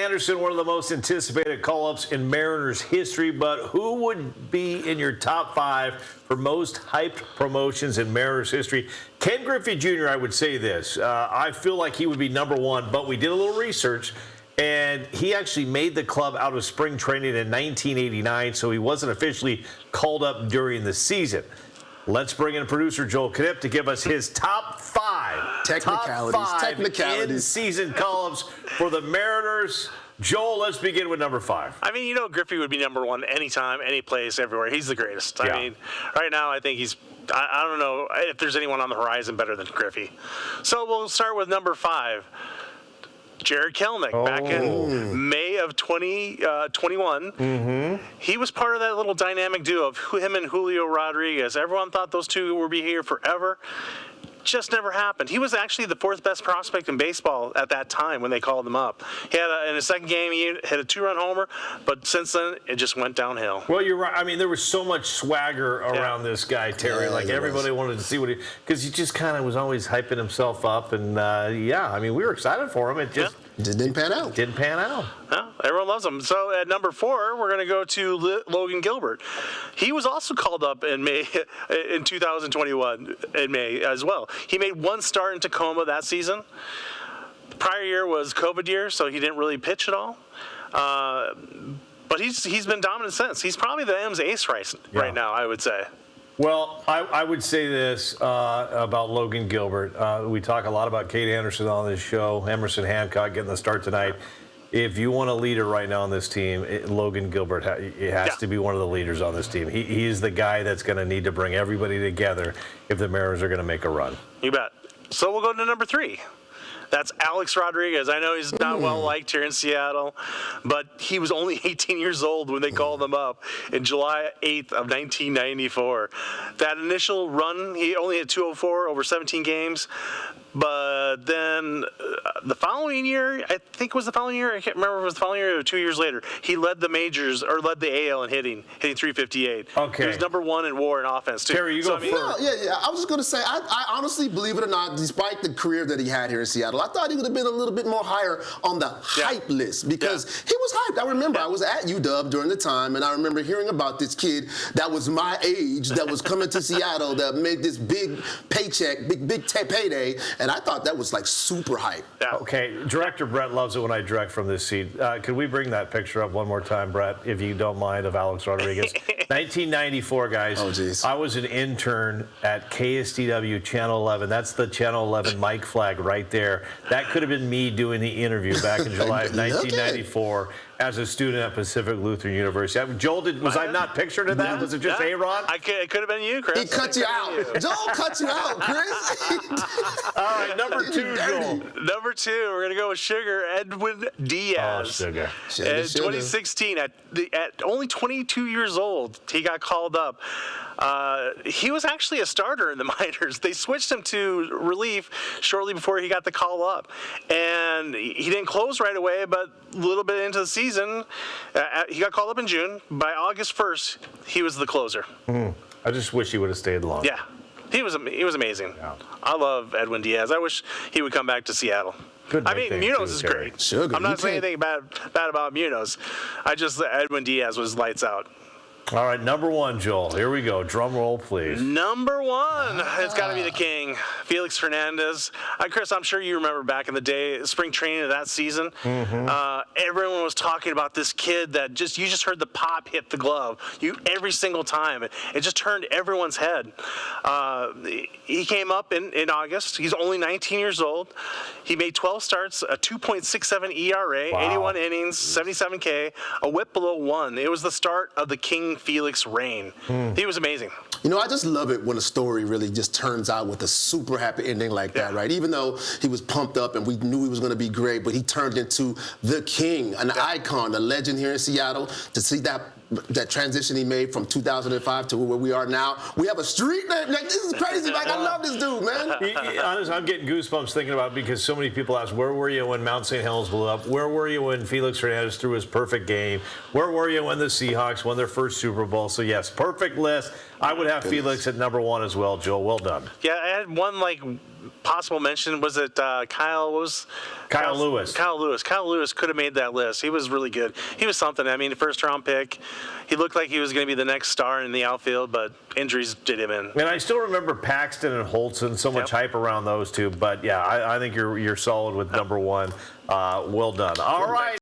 Anderson, one of the most anticipated call-ups in Mariners history, but who would be in your top 5 for most hyped promotions in Mariners history? Ken Griffey Jr., I would say this. I feel like he would be number 1, but we did a little research, and he actually made the club out of spring training in 1989, so he wasn't officially called up during the season. Let's bring in producer Joel Knipp to give us his top 5. Technicalities. In-season call-ups for the Mariners. Joel, let's begin with number 5. I mean, Griffey would be number 1 anytime, any place, everywhere. He's the greatest. Yeah. I mean, right now I think I don't know if there's anyone on the horizon better than Griffey. So we'll start with number 5. Jared Kelenic, back in May of 2021. He was part of that little dynamic duo of him and Julio Rodriguez. Everyone thought those two would be here forever. Just never happened. He was actually the 4th best prospect in baseball at that time when they called him up. He had in his second game, he hit a 2-run homer, but since then, it just went downhill. Well, you're right. I mean, there was so much swagger around this guy, Terry. Everybody wanted to see what because he just kind of was always hyping himself up. And, I mean, we were excited for him. It just didn't pan out. Well, everyone loves him. So at number 4, we're going to go to Logan Gilbert. He was also called up in May, in 2021, in May as well. He made 1 start in Tacoma that season. The prior year was COVID year, so he didn't really pitch at all. But he's been dominant since. He's probably the M's ace right now, I would say. Well, I would say this about Logan Gilbert. We talk a lot about Kate Anderson on this show, Emerson Hancock getting the start tonight. If you want a leader right now on this team, Logan Gilbert has to be one of the leaders on this team. He's the guy that's going to need to bring everybody together if the Mariners are going to make a run. You bet. So we'll go to number 3. That's Alex Rodriguez. I know he's not well liked here in Seattle, but he was only 18 years old when they called him up in July 8th of 1994. That initial run, he only had 204 over 17 games. But then the following year, I think it was the following year, I can't remember if it was the following year or 2 years later, he led the majors, or led the AL in hitting 358. Okay. He was number 1 in WAR and offense, too. Terry, you go first. I was just going to say, I honestly, believe it or not, despite the career that he had here in Seattle, I thought he would have been a little bit more higher on the hype list because he was hyped. I remember I was at UW during the time, and I remember hearing about this kid that was my age that was coming to Seattle that made this big paycheck, big payday, and I thought that was like super hype. Yeah. Okay, Director Brett loves it when I direct from this seat. Could we bring that picture up one more time, Brett, if you don't mind, of Alex Rodriguez? 1994, guys. Oh, geez. I was an intern at KSDW Channel 11. That's the Channel 11 mic flag right there. That could have been me doing the interview back in July of 1994 as a student at Pacific Lutheran University. Joel, was I not pictured in that? Was it just A-Rod? It could have been you, Chris. He cut you out. Joel cut you out, Chris. All right, number 2, Joel. Number 2, we're going to go with Sugar, Edwin Diaz. Oh, Sugar. In 2016, at only 22 years old, he got called up. He was actually a starter in the minors. They switched him to relief shortly before he got the call up. And he didn't close right away, but a little bit into the season, he got called up in June. By August 1st, he was the closer. I just wish he would have stayed long. Yeah, he was amazing. Yeah. I love Edwin Diaz. I wish he would come back to Seattle. Good I mean, Munoz is Terry. great. Sugar, I'm not saying anything bad about Munoz. Edwin Diaz was lights out. All right, number 1, Joel. Here we go. Drum roll, please. Number 1, it's got to be the king, Felix Hernandez. Chris, I'm sure you remember back in the day, spring training of that season. Everyone was talking about this kid that you just heard the pop hit the glove every single time. It just turned everyone's head. He came up in August. He's only 19 years old. He made 12 starts, a 2.67 ERA, 81 innings, 77 K, a whip below 1. It was the start of the King Felix reign. He was amazing. I just love it when a story really just turns out with a super happy ending like that, right? Even though he was pumped up and we knew he was going to be great, but he turned into the king, an icon, a legend here in Seattle. To see that transition he made from 2005 to where we are now. We have a street name. This is crazy. I love this dude, man. Honestly, I'm getting goosebumps thinking about it because so many people ask, where were you when Mount St. Helens blew up? Where were you when Felix Hernandez threw his perfect game? Where were you when the Seahawks won their first Super Bowl? So, yes, perfect list. I would have Felix at number 1 as well, Joel. Well done. Yeah, I had one possible mention. Was it Kyle? What was Kyle Lewis. Kyle Lewis. Kyle Lewis could have made that list. He was really good. He was something. I mean, first-round pick. He looked like he was going to be the next star in the outfield, but injuries did him in. And I still remember Paxton and Holtzen, so much hype around those two. But, yeah, I think you're solid with number one. Well done. All right.